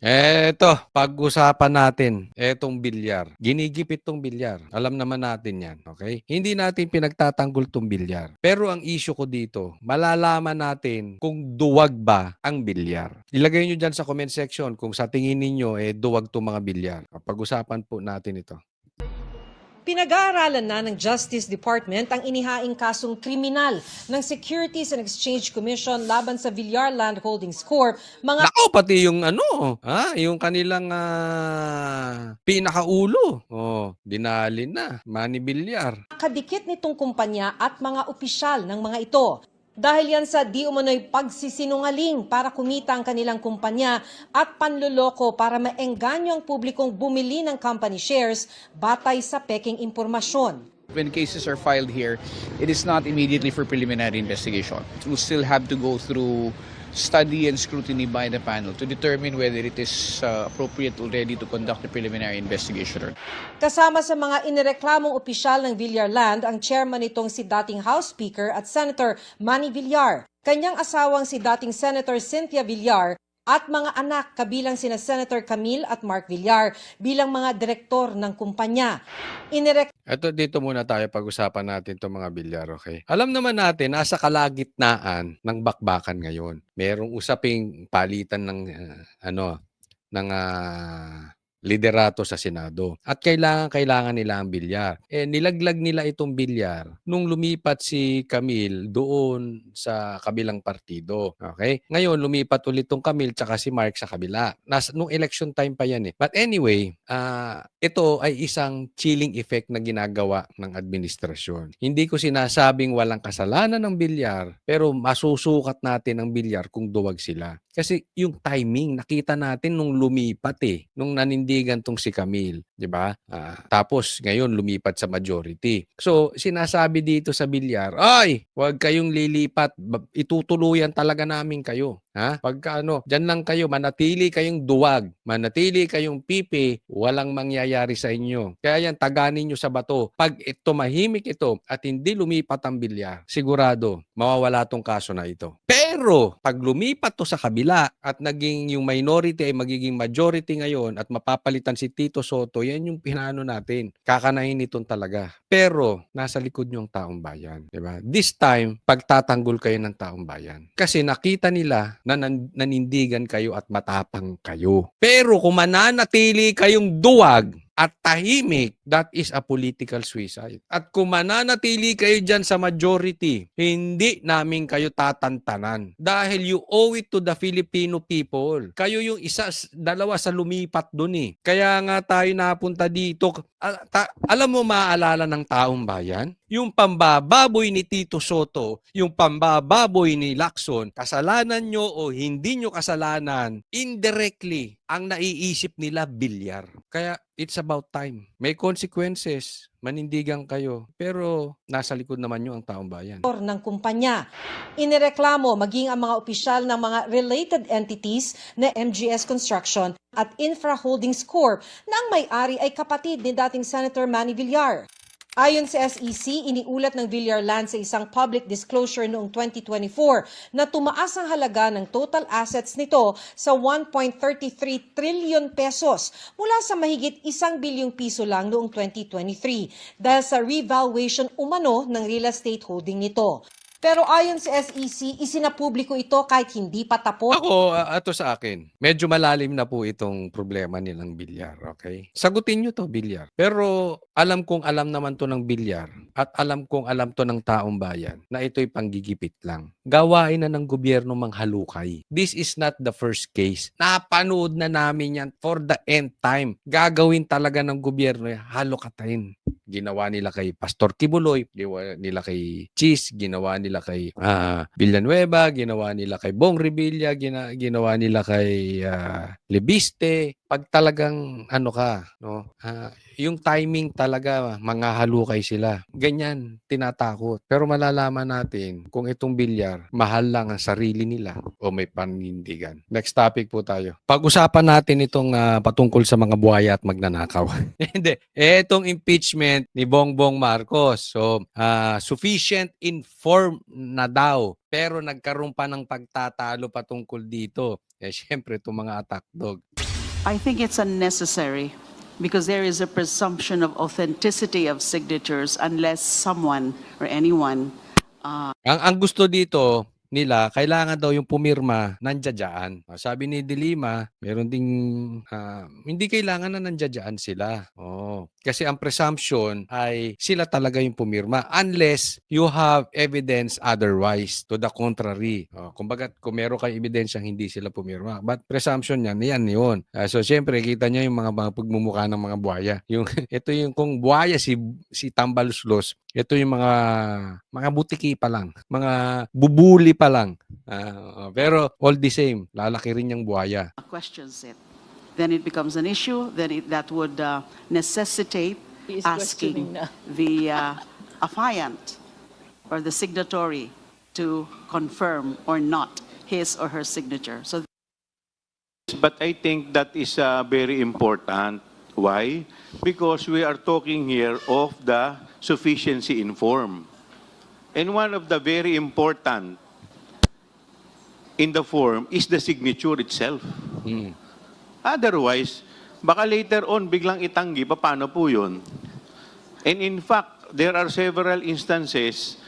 Eto, pag-usapan natin etong bilyar. Ginigipit 'tong bilyar. Alam naman natin 'yan, okay? Hindi natin pinagtatanggol 'tong bilyar. Pero ang issue ko dito, malalaman natin kung duwag ba ang bilyar. Ilagay niyo diyan sa comment section kung sa tingin ninyo duwag 'tong mga bilyar. Pag-usapan po natin ito. Pinag-aaralan na ng Justice Department ang inihaing kasong kriminal ng Securities and Exchange Commission laban sa Villar Land Holdings Corp. Mga Nako, pati yung yung kanilang pinakaulo. Oh, dinalin na. Manny Villar. kadikit nitong kumpanya at mga opisyal ng mga ito. Dahil yan sa di umano'y pagsisinungaling para kumita ang kanilang kumpanya at panluloko para maengganyo ang publikong bumili ng company shares batay sa peking impormasyon. When cases are filed here, it is not immediately for preliminary investigation. It will still have to go through study and scrutiny by the panel to determine whether it is appropriate already to conduct the preliminary investigation. Kasama sa mga inireklamong opisyal ng Villar Land ang chairman nitong si dating House Speaker at Senator Manny Villar, kanyang asawang si dating Senator Cynthia Villar at mga anak kabilang sina Senator Camille at Mark Villar bilang mga direktor ng kumpanya. Eto, dito muna tayo pag-usapan natin itong mga bilyar, okay? Alam naman natin, nasa kalagitnaan ng bakbakan ngayon. Merong usaping palitan ng liderato sa Senado. At kailangan nila ang bilyar. Nilaglag nila itong bilyar nung lumipat si Camille doon sa kabilang partido. Okay? Ngayon, lumipat ulit tong Camille tsaka si Mark sa kabila. Nung election time pa yan eh. But anyway, ito ay isang chilling effect na ginagawa ng administrasyon. Hindi ko sinasabing walang kasalanan ng bilyar, pero masusukat natin ang bilyar kung duwag sila. Kasi yung timing, nakita natin nung lumipat nung nanindigan tong si Camille, di ba? Tapos ngayon lumipat sa majority. So, sinasabi dito sa bilyar, ay, huwag kayong lilipat, itutuluyan talaga namin kayo. Pagka diyan lang kayo, manatili kayong duwag, manatili kayong pipi, walang mangyayari sa inyo. Kaya yan, taganin nyo sa bato. Pag tumahimik ito at hindi lumipat ang bilyar, sigurado, mawawala tong kaso na ito. Pero, pag lumipat to sa kabila at naging yung minority ay magiging majority ngayon at mapapalitan si Tito Soto, yan yung pinano natin. Kakanahin nitong talaga. Pero, nasa likod nyo ang taong bayan. Diba? This time, pagtatanggol kayo ng taong bayan. Kasi nakita nila na nanindigan kayo at matapang kayo. Pero kung mananatili kayong duwag at tahimik, that is a political suicide. At kung mananatili kayo dyan sa majority, hindi namin kayo tatantanan. Dahil you owe it to the Filipino people. Kayo yung dalawa sa lumipat dun eh. Kaya nga tayo napunta dito. Alam mo, maaalala ng taong bayan? Yung pambababoy ni Tito Soto, yung pambababoy ni Lacson, kasalanan nyo o hindi nyo kasalanan, indirectly, ang naiisip nila bilyar. Kaya it's about time. May consequences. Manindigan kayo. Pero nasa likod naman nyo ang taong bayan. Ng kumpanya. Inireklamo maging ang mga opisyal ng mga related entities na MGS Construction at Infra Holdings Corp na ang may-ari ay kapatid ni dating Senator Manny Villar. Ayon sa SEC, iniulat ng Villar Land sa isang public disclosure noong 2024 na tumaas ang halaga ng total assets nito sa 1.33 trillion pesos mula sa mahigit 1 bilyong piso lang noong 2023 dahil sa revaluation umano ng real estate holding nito. Pero ayon sa SEC, isinapubliko ito kahit hindi pa tapos. Ako, ato sa akin, medyo malalim na po itong problema nilang bilyar, okay? Sagutin nyo to, bilyar. Pero alam kong alam naman to ng bilyar at alam kong alam to ng taong bayan na ito'y panggigipit lang. Gawain na ng gobyerno manghalukay. This is not the first case. Napanood na namin yan for the end time. Gagawin talaga ng gobyerno yan, halukatain. Ginawa nila kay Pastor Kibuloy, ginawa nila kay Cheese, ginawa nila kay Villanueva, ginawa nila kay Bong Revilla, ginawa nila kay Lebiste. Pag talagang yung timing talaga, manghahalukay sila. Ganyan, tinatakot. Pero malalaman natin kung itong bilyar, mahal lang ang sarili nila o may panindigan. Next topic po tayo. Pag-usapan natin itong patungkol sa mga buhaya at magnanakaw. Hindi. Itong impeachment ni Bongbong Marcos. So, sufficient informed na daw. Pero nagkaroon pa ng pagtatalo patungkol dito. Siyempre, itong mga attack dog. I think it's unnecessary because there is a presumption of authenticity of signatures unless someone or anyone Ang gusto dito nila, kailangan daw yung pumirma nandiya-diyan. Sabi ni De Lima, meron ding hindi kailangan na nandiya-diyan sila. Kasi ang presumption ay sila talaga yung pumirma unless you have evidence otherwise to the contrary. Kumbaga, kung meron kayong ebidensyang hindi sila pumirma. But presumption yan yun. So, syempre, kita niyo yung mga pagmumukha ng mga buhaya. Ito yung kung buhaya si Tambaluslos, ito yung mga butiki pa lang, mga bubuli pa lang. Pero all the same, lalaki rin yung buhaya. questions it. Then it becomes an issue, then that would necessitate He is asking questioning na. the affiant or the signatory to confirm or not his or her signature. So But I think that is very important. Why? Because we are talking here of the sufficiency in form. And one of the very important in the form is the signature itself. Otherwise, baka later on biglang itanggi, paano po yun? And in fact, there are several instances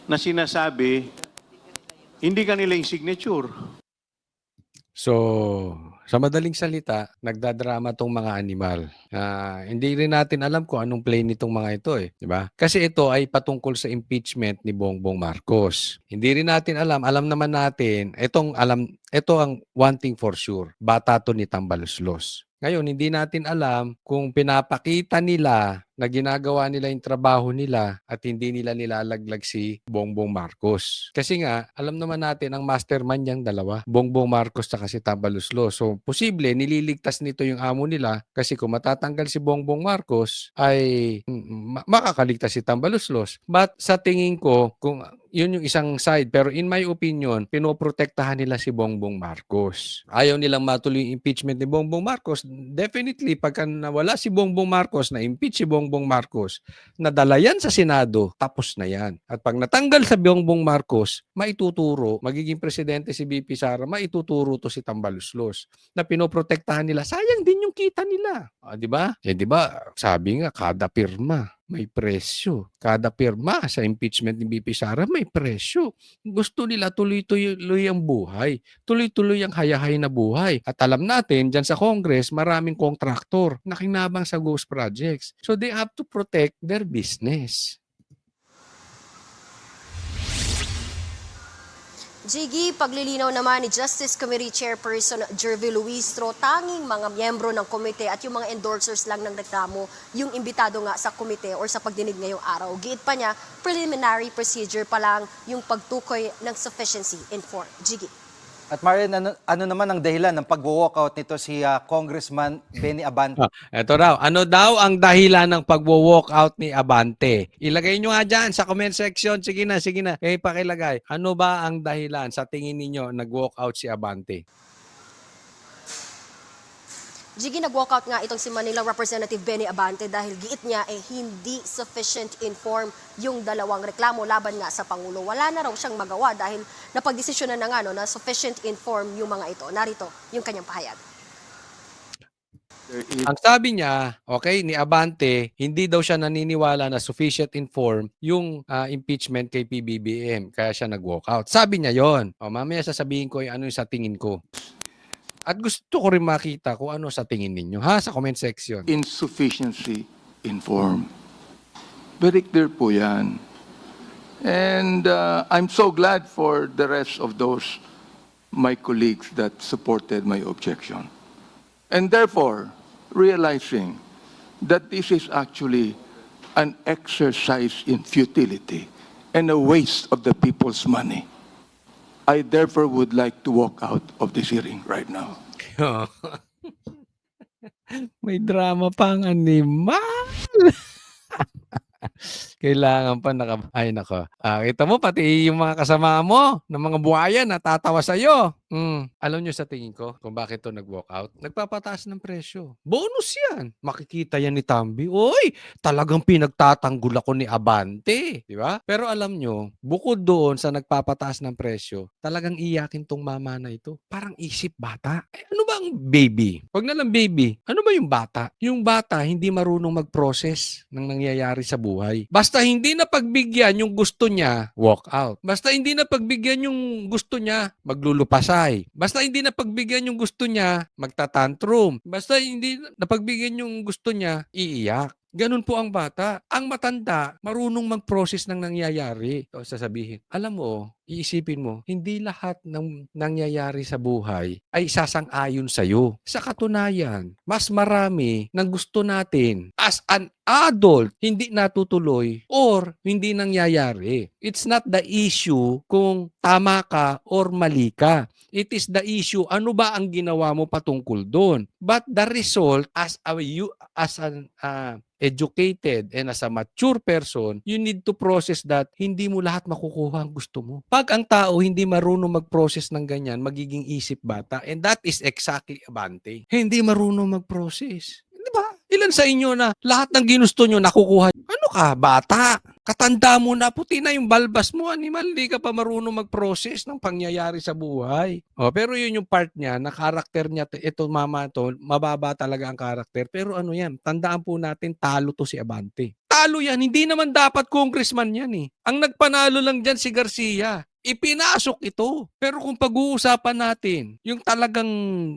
na sinasabi, hindi kanila yung signature. So, sa madaling salita, nagdadrama tong mga animal. Hindi rin natin alam kung anong play nitong mga ito di ba? Kasi ito ay patungkol sa impeachment ni Bongbong Marcos. Hindi rin natin alam naman natin, ito ang one thing for sure, bata to ni Tambaluslos. Ngayon, hindi natin alam kung pinapakita nila na ginagawa nila yung trabaho nila at hindi nila nilalaglag si Bongbong Marcos. Kasi nga, alam naman natin ang mastermind niyang dalawa, Bongbong Marcos at si Tambaluslos. So, posible nililigtas nito yung amo nila kasi kung matatanggal si Bongbong Marcos ay makakaligtas si Tambaluslos. But sa tingin ko, kung yun yung isang side. Pero in my opinion, pinoprotektahan nila si Bongbong Marcos. Ayaw nilang matuloy yung impeachment ni Bongbong Marcos. Definitely, pagka nawala si Bongbong Marcos, na-impeach si Bongbong Marcos, nadala yan sa Senado, tapos na yan. At pag natanggal sa Bongbong Marcos, maituturo, magiging presidente si BP Sara, maituturo to si Tambaluslos na pinoprotektahan nila. Sayang din yung kita nila. Di ba? Di ba, sabi nga, kada pirma may presyo. Kada pirma sa impeachment ni BP Sara may presyo. Gusto nila tuloy-tuloy ang buhay. Tuloy-tuloy ang hayahay na buhay. At alam natin, dyan sa Congress, maraming kontraktor na kinabang sa ghost projects. So they have to protect their business. Jiggy, paglilinaw naman ni Justice Committee Chairperson Jervy Luistro, tanging mga miyembro ng komite at yung mga endorsers lang ng reklamo yung imbitado nga sa komite or sa pagdinig ngayong araw. Giit pa niya, preliminary procedure pa lang yung pagtukoy ng sufficiency in form. Jiggy. At Marian, ano naman ang dahilan ng pag-walkout nito si Congressman Benny Abante? Eto raw, ano daw ang dahilan ng pag-walkout ni Abante? Ilagay nyo nga dyan sa comment section. Sige na. Kayo pakilagay. Ano ba ang dahilan sa tingin ninyo nag-walkout si Abante? Jiggy, nag-walkout nga itong si Manila Representative Benny Abante dahil giit niya hindi sufficient inform yung dalawang reklamo laban nga sa Pangulo. Wala na raw siyang magawa dahil napagdesisyonan na nga na sufficient inform yung mga ito. Narito yung kanyang pahayag. Ang sabi niya, ni Abante, hindi daw siya naniniwala na sufficient inform yung impeachment kay PBBM. Kaya siya nag-walkout. Sabi niya yon. Mamaya sasabihin ko ano yung sa tingin ko. At gusto ko rin makita kung ano sa tingin ninyo, sa comment section. Insufficiency in form. Very clear po yan. And I'm so glad for the rest of those, my colleagues that supported my objection. And therefore, realizing that this is actually an exercise in futility and a waste of the people's money, I therefore would like to walk out of this hearing right now. May drama pang animal. Kailangan pa ay nako. Kita mo pati yung mga kasama mo ng mga buhaya natatawa sa iyo. Alam niyo sa tingin ko kung bakit 'to nag-walk out? Nagpapataas ng presyo. Bonus 'yan. Makikita 'yan ni Tambi. "Uy, talagang pinagtatanggol ako ni Abante." 'Di ba? Pero alam niyo, bukod doon sa nagpapataas ng presyo, talagang iyakin 'tong mama na ito. Parang isip bata. Eh, ano ba ang baby? 'Wag na lang baby. Ano ba yung bata? Yung bata hindi marunong mag-process ng nangyayari sa buhay. Basta hindi na pagbigyan yung gusto niya, walk out. Basta hindi na pagbigyan yung gusto niya, maglulupasay. Basta hindi na pagbigyan yung gusto niya, magtatantrum. Basta hindi na pagbigyan yung gusto niya, iiyak. Ganun po ang bata. Ang matanda, marunong mag-process ng nangyayari. So, sasabihin, alam mo, iisipin mo, hindi lahat ng nangyayari sa buhay ay sasang-ayon sa'yo. Sa katunayan, mas marami ng gusto natin as an adult, hindi natutuloy or hindi nangyayari. It's not the issue kung tama ka or mali ka. It is the issue, ano ba ang ginawa mo patungkol doon? But the result, as an educated and as a mature person, you need to process that hindi mo lahat makukuha ang gusto mo. Pag ang tao hindi marunong mag-process ng ganyan, magiging isip bata. And that is exactly Abante. Hindi marunong mag-process. Di ba? Ilan sa inyo na lahat ng ginusto nyo nakukuha? Ano ka, bata? Katanda mo na, puti na yung balbas mo, animal, di ka pa marunong mag-process ng pangyayari sa buhay. Pero yun yung part niya, na karakter niya, ito mama to, mababa talaga ang karakter. Pero ano yan, tandaan po natin, talo to si Abante. Talo yan, hindi naman dapat congressman yan eh. Ang nagpanalo lang dyan si Garcia. Ipinasok ito. Pero kung pag-uusapan natin, yung talagang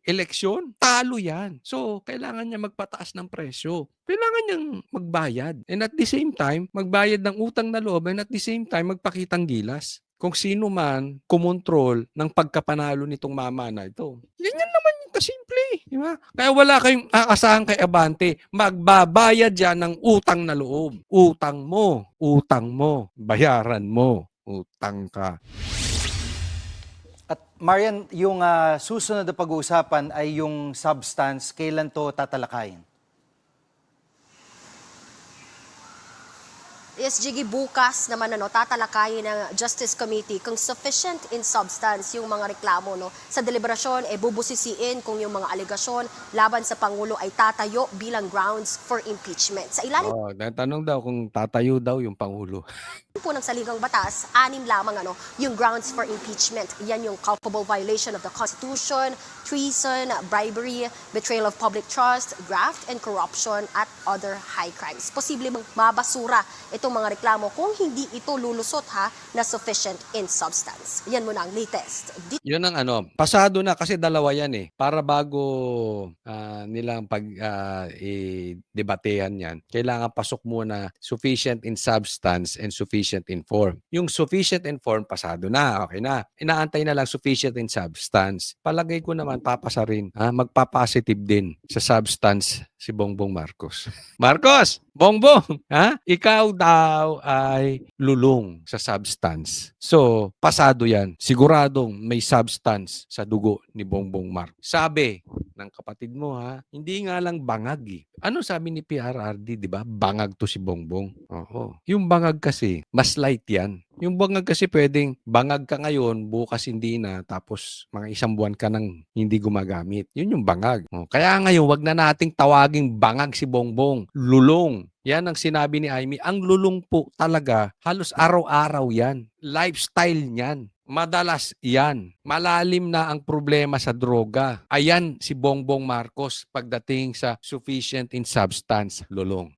eleksyon, talo yan. So, kailangan niya magpataas ng presyo. Kailangan niyang magbayad. And at the same time, magbayad ng utang na loob and at the same time, magpakitang gilas. Kung sino man kumontrol ng pagkapanalo nitong mama na ito. Ganyan naman yung kasimple. Di ba? Kaya wala kayong aasahan kay Abante. Magbabayad yan ng utang na loob. Utang mo, bayaran mo. Utang ka. At Marian, yung susunod na pag-uusapan ay yung substance, kailan to tatalakayin? SGG bukas naman tatalakayin ng Justice Committee kung sufficient in substance yung mga reklamo sa deliberasyon bubusisiin kung yung mga alegasyon laban sa Pangulo ay tatayo bilang grounds for impeachment. Sa ilalim Natanong daw kung tatayo daw yung Pangulo. po ng saligang batas, 6 lamang yung grounds for impeachment. Yan yung culpable violation of the Constitution, treason, bribery, betrayal of public trust, graft and corruption at other high crimes. Posible bang mabasura itong mga reklamo kung hindi ito lulusot na sufficient in substance. Yan muna ang latest. Yun ang pasado na kasi dalawa yan eh. Para bago nilang i-debatehan yan, kailangan pasok muna sufficient in substance and sufficient in form. Yung sufficient in form, pasado na, okay na. Inaantay na lang sufficient in substance. Palagay ko naman, papasa rin. Magpa-positive din sa substance si Bongbong Marcos. Marcos! Bongbong! Ikaw daw ay lulong sa substance. So, pasado yan. Siguradong may substance sa dugo ni Bongbong Marcos. Sabi ng kapatid mo, hindi nga lang bangag eh. Ano sabi ni PRRD, di ba? Bangag to si Bongbong. Oo. Yung bangag kasi, mas light yan. Yung bangag kasi pwedeng bangag ka ngayon, bukas hindi na, tapos mga 1 buwan ka nang hindi gumagamit. Yun yung bangag. Kaya ngayon, wag na nating tawaging bangag si Bongbong. Lulong. Yan ang sinabi ni Amy. Ang lulong po talaga, halos araw-araw yan. Lifestyle niyan. Madalas yan. Malalim na ang problema sa droga. Ayan si Bongbong Marcos pagdating sa sufficient in substance, lulong.